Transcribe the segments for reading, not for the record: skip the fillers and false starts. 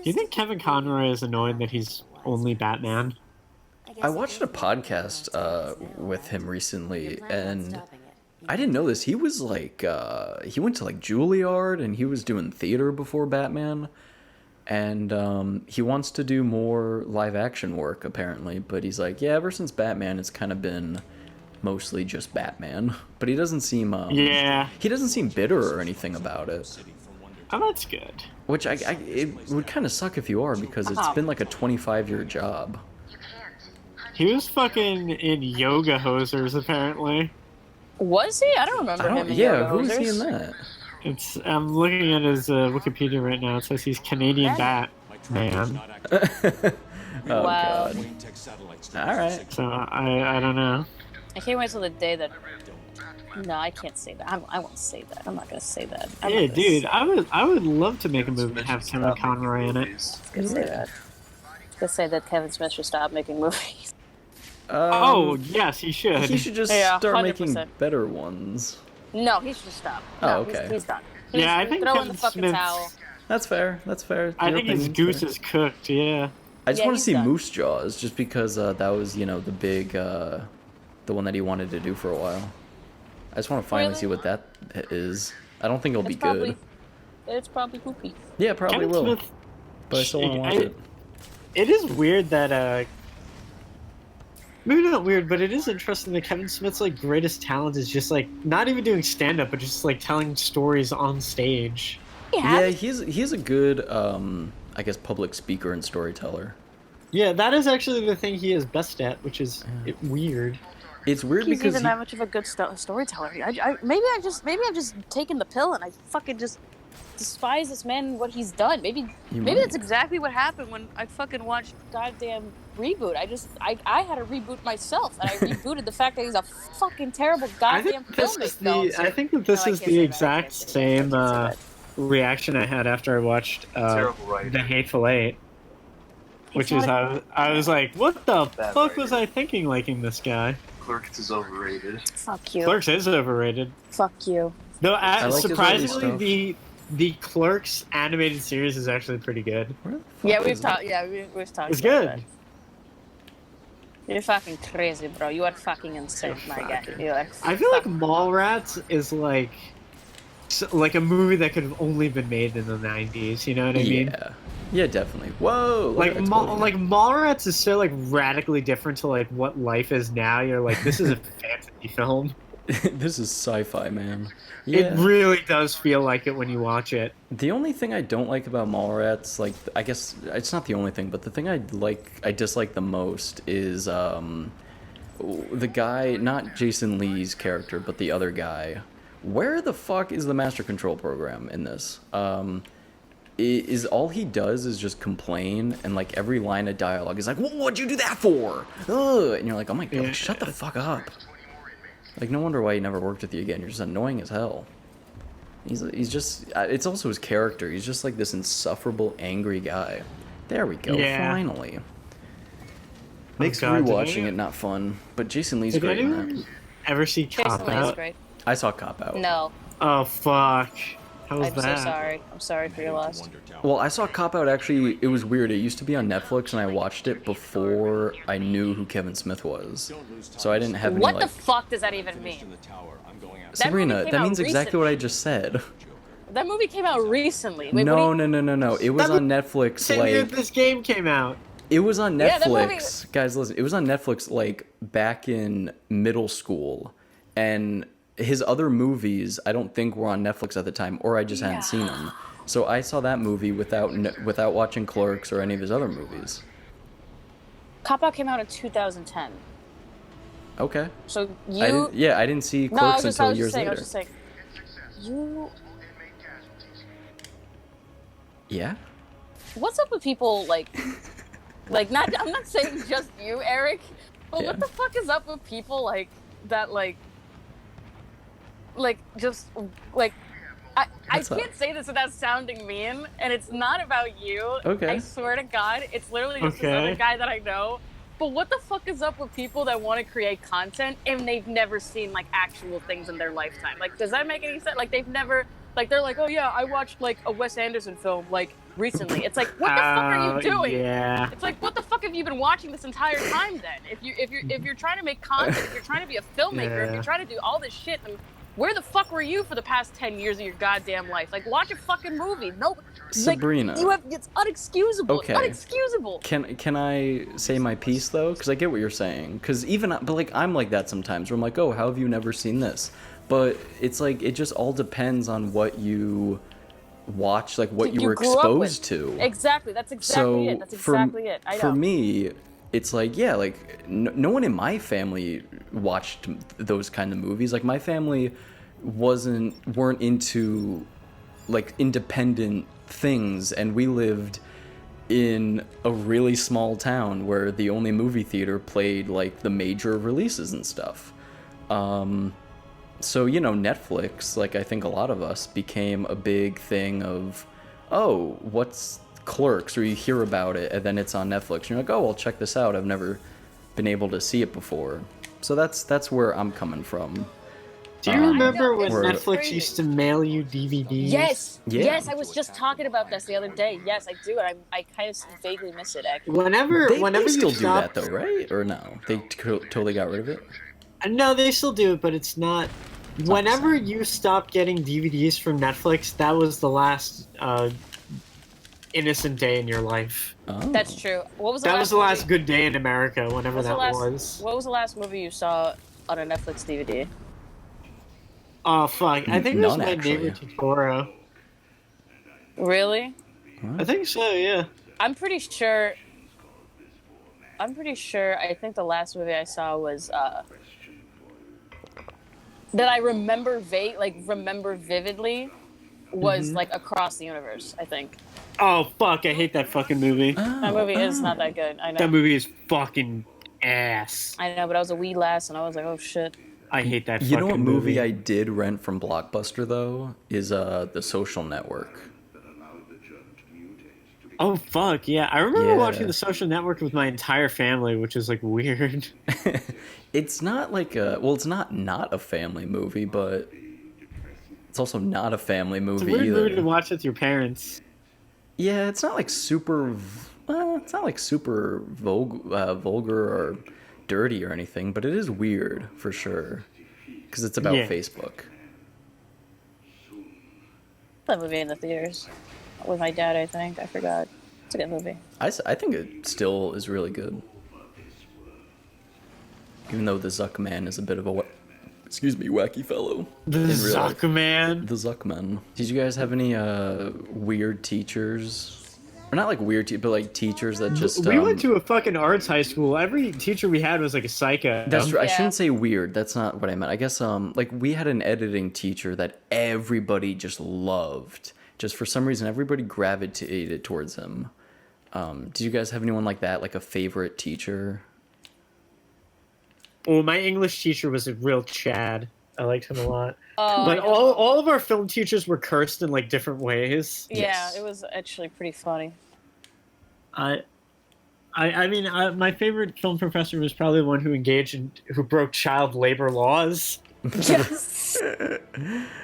Do you think Kevin Conroy is annoyed that he's only Batman? I watched a podcast with him recently, and I didn't know this. He was like, he went to like Juilliard, and he was doing theater before Batman, and he wants to do more live action work apparently. But he's like, yeah, ever since Batman, it's kind of been mostly just Batman. But he doesn't seem, Yeah. he doesn't seem bitter or anything about it. Oh, that's good. Which it would kind of suck if you are, because it's been like a 25-year job. He was fucking in Yoga Hosers, apparently. Was he? I don't remember him in Yoga who was he in Hosers. that? I'm looking at his Wikipedia right now. It says he's Canadian Batman. Oh, Wow. God. Alright. So I don't know. I can't wait till the day that. No, I can't say that. I won't say that. I'm not gonna say that. I'm Yeah, not gonna dude, say I would love to make a movie and have Kevin Conroy in it. Gonna say that. Gonna say that Kevin Smith should stop making movies. Oh, yes, he should. He should just Yeah, start making 100%. better ones. No, he should stop. Oh, No, okay. he's done. Yeah, I think throw in Kevin the fucking Smith's- towel. That's fair. That's fair. I Your think his opinion's goose fair. is cooked, yeah. I just Yeah, want to he's see done. Moose Jaws, just because that was, you know, the big, the one that he wanted to do for a while. I just want to finally Really? see what that is. I don't think it'll be good. It's probably poopy. Yeah, it probably Kevin will. Smith, But I still want to watch it. it is weird that, maybe not weird, but it is interesting that Kevin Smith's, like, greatest talent is just, like, not even doing stand-up, but just, like, telling stories on stage. Yeah, he's a good, I guess, public speaker and storyteller. Yeah, that is actually the thing he is best at, which is weird. It's weird He's because even that much of a good storyteller. Maybe I've just taken the pill and I fucking just despise this man and what he's done. Maybe might. that's exactly what happened when I fucking watched goddamn Reboot. I had to reboot myself, and I rebooted the fact that he's a fucking terrible goddamn filmmaker. I think that this is the exact same reaction I had after I watched The Hateful Eight. Which is, I was like, what the fuck was I thinking liking this guy? Clerks is overrated. Fuck you. Clerks is overrated. Fuck you. Though, like his early surprisingly, the Clerks animated series is actually pretty good. Yeah, we've talked. Yeah, we've talked. It's about good. that. You're fucking crazy, bro. You are fucking insane, my guy. You are I feel like Mallrats is like a movie that could have only been made in the 90s, you know what I mean? Yeah. Yeah, definitely. Whoa! Like Mallrats is so like radically different to like what life is now. You're like, this is a fantasy film. This is sci-fi, man. Yeah. It really does feel like it when you watch it. The only thing I don't like about Mallrats, like, I guess it's not the only thing, but the thing I dislike the most is the guy, not Jason Lee's character, but the other guy. Where the fuck is the Master Control program in this? Is all he does is just complain, and like every line of dialogue is like, what'd you do that for? Ugh! And you're like, oh my god, Yeah. shut the fuck up. Like, no wonder why he never worked with you again. You're just annoying as hell. He's just, it's also his character. He's just like this insufferable, angry guy. There we go, Yeah. finally. Makes God, rewatching it not fun, but Jason Lee's Did great in anyone that. ever see Jason Cop Lee is Out? great. I saw Cop Out. No, Oh fuck! How was I'm that? so sorry. I'm sorry for your loss. Well, I saw Cop Out, actually. It was weird. It used to be on Netflix, and I watched it before I knew who Kevin Smith was. So I didn't have any, What like... the fuck does that even mean? Sabrina, that means exactly what I just said. That movie came out recently. Wait, No. what do you- It was That on Netflix, Same year like... this game came out. It was on Yeah, that movie- Netflix. Guys, listen. It was on Netflix, like, back in middle school. And his other movies, I don't think were on Netflix at the time, or I just hadn't seen them. So I saw that movie without watching Clerks or any of his other movies. Cop Out came out in 2010. Okay. So I didn't see No, I Clerks was until just years saying. I later. was just saying. You. Yeah? What's up with people like not? I'm not saying just you, Eric. But Yeah. what the fuck is up with people like that? Just like. I What's up? can't say this without sounding mean, and it's not about you. Okay. I swear to God, it's literally just this Okay. other guy that I know. But what the fuck is up with people that want to create content and they've never seen like actual things in their lifetime? Like, does that make any sense? Like, they've never, like, they're like, oh yeah, I watched like a Wes Anderson film like recently. It's like, what the fuck are you doing? Yeah. It's like, what the fuck have you been watching this entire time then? If you're trying to make content, if you're trying to be a filmmaker, if you're trying to do all this shit, then where the fuck were you for the past 10 years of your goddamn life? Like, watch a fucking movie. No, Sabrina. Like, it's unexcusable. Okay. Unexcusable. Can I say my piece though? Because I get what you're saying. Because but like I'm like that sometimes. Where I'm like, oh, how have you never seen this? But it's like it just all depends on what you watch, like what you were exposed to. Exactly. That's exactly it. That's exactly it. I know. For me, it's like, yeah, like no one in my family watched those kind of movies. Like my family weren't into like independent things, and we lived in a really small town where the only movie theater played like the major releases and stuff. So, you know, Netflix, like I think a lot of us, became a big thing of, oh, what's Clerks, or you hear about it and then it's on Netflix and you're like, oh, I'll check this out, I've never been able to see it before. So that's where I'm coming from. Do you remember when Netflix used to mail you DVDs? Yes, Yeah. yes, I was just talking about this the other day. Yes, I do, and I kind of vaguely miss it, actually. Whenever They still you do stop... that though, right? Or no? They totally got rid of it? No, they still do it, but it's not... Whenever you stop getting DVDs from Netflix, that was the last innocent day in your life. Oh. That's true. What was That was the last good day in America, whenever that was. What was the last movie you saw on a Netflix DVD? Oh, fuck. I think it was My Neighbor Totoro. Really? I think so, yeah. I'm pretty sure... I think the last movie I saw was... that I remember vividly was like Across the Universe, I think. Oh, fuck, I hate that fucking movie. That movie is not that good, I know. That movie is fucking ass. I know, but I was a wee lass and I was like, oh shit. I hate that fucking movie. You know what movie I did rent from Blockbuster, though? Is The Social Network. Oh, fuck, yeah. I remember watching The Social Network with my entire family, which is, like, weird. It's not like a... Well, it's not a family movie, but... It's also not a family movie either. It's a weird movie either. to watch with your parents. Yeah, it's not like super... it's not like super vulgar or dirty or anything, but it is weird, for sure. Because it's about Facebook. That movie in the theaters. With my dad, I think. I forgot. It's a good movie. I think it still is really good. Even though the Zuckman is a bit of a... wacky fellow. The Zuckman? The Zuckman. Did you guys have any weird teachers? Or not like weird but like teachers that just... We went to a fucking arts high school. Every teacher we had was like a psycho. That's true. I shouldn't say weird. That's not what I meant. I guess like we had an editing teacher that everybody just loved. Just for some reason, everybody gravitated towards him. Did you guys have anyone like that? Like a favorite teacher? Well, my English teacher was a real Chad. I liked him a lot. But all of our film teachers were cursed in like different ways. Yeah, Yes. it was actually pretty funny. I mean, my favorite film professor was probably the one who broke child labor laws. Yes.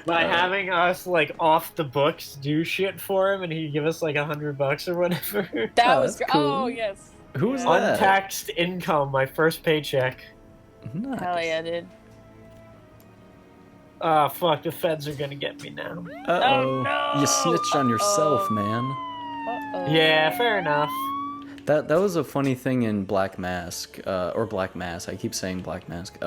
By having us like off the books do shit for him, and he'd give us like $100 or whatever. That was that's cool. Oh yes. Who was that? Untaxed income, my first paycheck. Nice. Hell yeah, dude. Ah, fuck, the feds are gonna get me now. Uh-oh. Oh, no. You snitched on yourself, man. Uh-oh. Yeah, fair enough. That was a funny thing in Black Mask, or Black Mass. I keep saying Black Mask.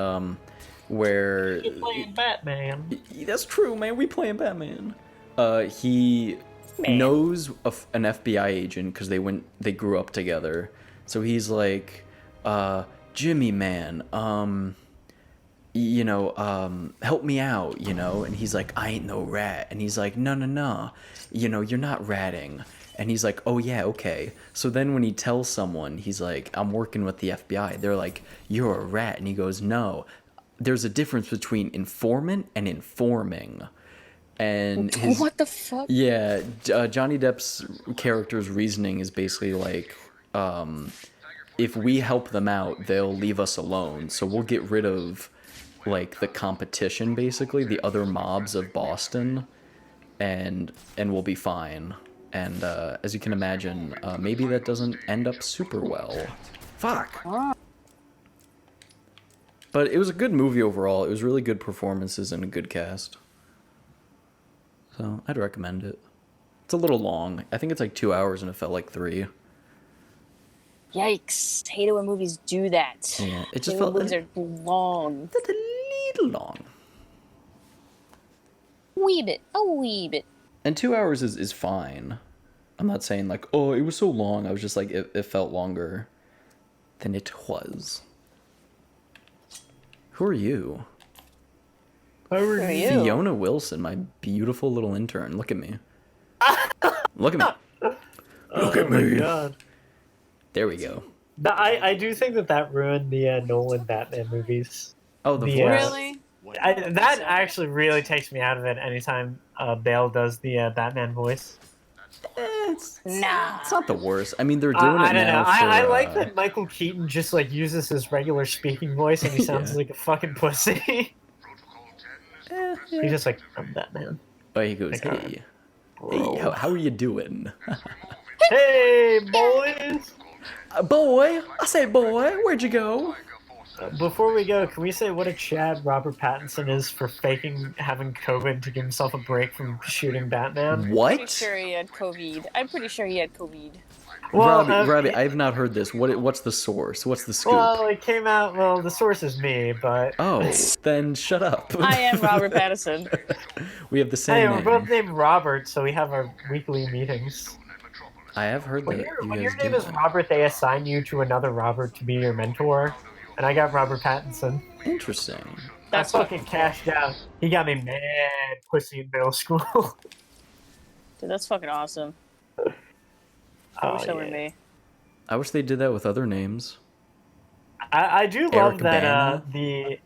Where You're playing Batman. that's true, man. We playing Batman. He knows an FBI agent because they grew up together. So he's like, Jimmy, man, help me out, and he's like, I ain't no rat. And he's like, no, you're not ratting. And he's like, oh yeah, okay. So then when he tells someone, he's like, I'm working with the FBI, they're like, you're a rat. And he goes, no, there's a difference between informant and informing. And what the fuck? Yeah, Johnny Depp's character's reasoning is basically like, if we help them out, they'll leave us alone. So we'll get rid of like the competition, basically, the other mobs of Boston, and we'll be fine. And as you can imagine, maybe that doesn't end up super well. Fuck! But it was a good movie overall. It was really good performances and a good cast. So, I'd recommend it. It's a little long. I think it's like 2 hours and it felt like 3. Yikes! Hate it when movies do that. Yeah, it just felt... movies are long. Just a little long. A wee bit. And 2 hours is fine. I'm not saying like, oh, it was so long. I was just like, it felt longer than it was. Who are you? Who are you? Fiona Wilson, my beautiful little intern. Look at me. Look at me. Look at me. God. There we go. I do think that ruined the Nolan Batman movies. Oh, the voice? Really? That actually really takes me out of it anytime Bale does the Batman voice. It's not the worst. I mean, they're doing it I don't now know. for, I like that Michael Keaton just like uses his regular speaking voice and he sounds like a fucking pussy. He's just like, I'm Batman. Oh, he goes, hey. Hey, how are you doing? Hey, boys! Boy! I say boy, where'd you go? Before we go, can we say what a Chad Robert Pattinson is for faking having COVID to give himself a break from shooting Batman? What? I'm pretty sure he had COVID. Well, Robbie, I have not heard this. What's the source? What's the scoop? Well, it came out, well, the source is me, but... Oh, then shut up. I am Robert Pattinson. We have the same Hey, name. we're both named Robert, so we have our weekly meetings. I have heard that When you your guys name do is that. Robert, they assign you to another Robert to be your mentor. And I got Robert Pattinson. Interesting. That's I fucking cashed out. He got me mad pussy in middle school. Dude, that's fucking awesome. I wish that were me. I wish they did that with other names. I do love Eric that Bana.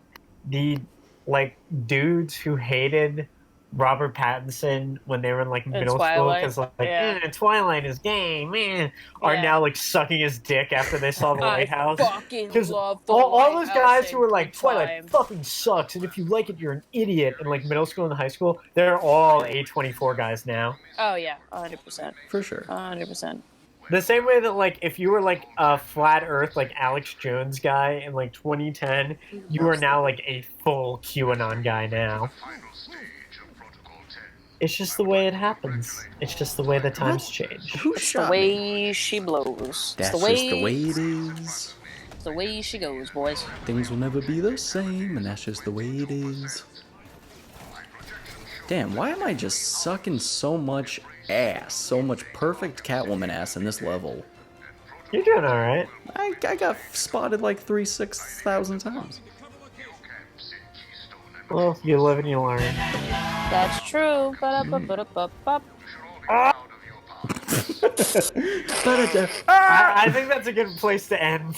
the like dudes who hated Robert Pattinson when they were in like middle school Twilight, because like yeah. Twilight is gay, man, are Yeah. now like sucking his dick after they saw the Lighthouse. Fucking Because love the all those Lighthouse guys who were like every Twilight time. fucking sucks, and if you like it, you're an idiot. In like middle school and high school, they're all A24 guys now. Oh yeah, 100%. For sure. 100%. The same way that, like, if you were, like, a flat earth, like, Alex Jones guy in, like, 2010, you are now, like, a full QAnon guy now. It's just the way it happens. It's just the way the times change. Who It's the shot me? way she blows. That's it's the way, just the way it is. It's the way she goes, boys. Things will never be the same, and that's just the way it is. Damn, why am I just sucking so much ass? So much perfect Catwoman ass in this level. You're doing alright. I got spotted like 6,000 times. Well, you live and you learn. That's true. Ba-da-ba-ba-da-ba-ba. I think that's a good place to end.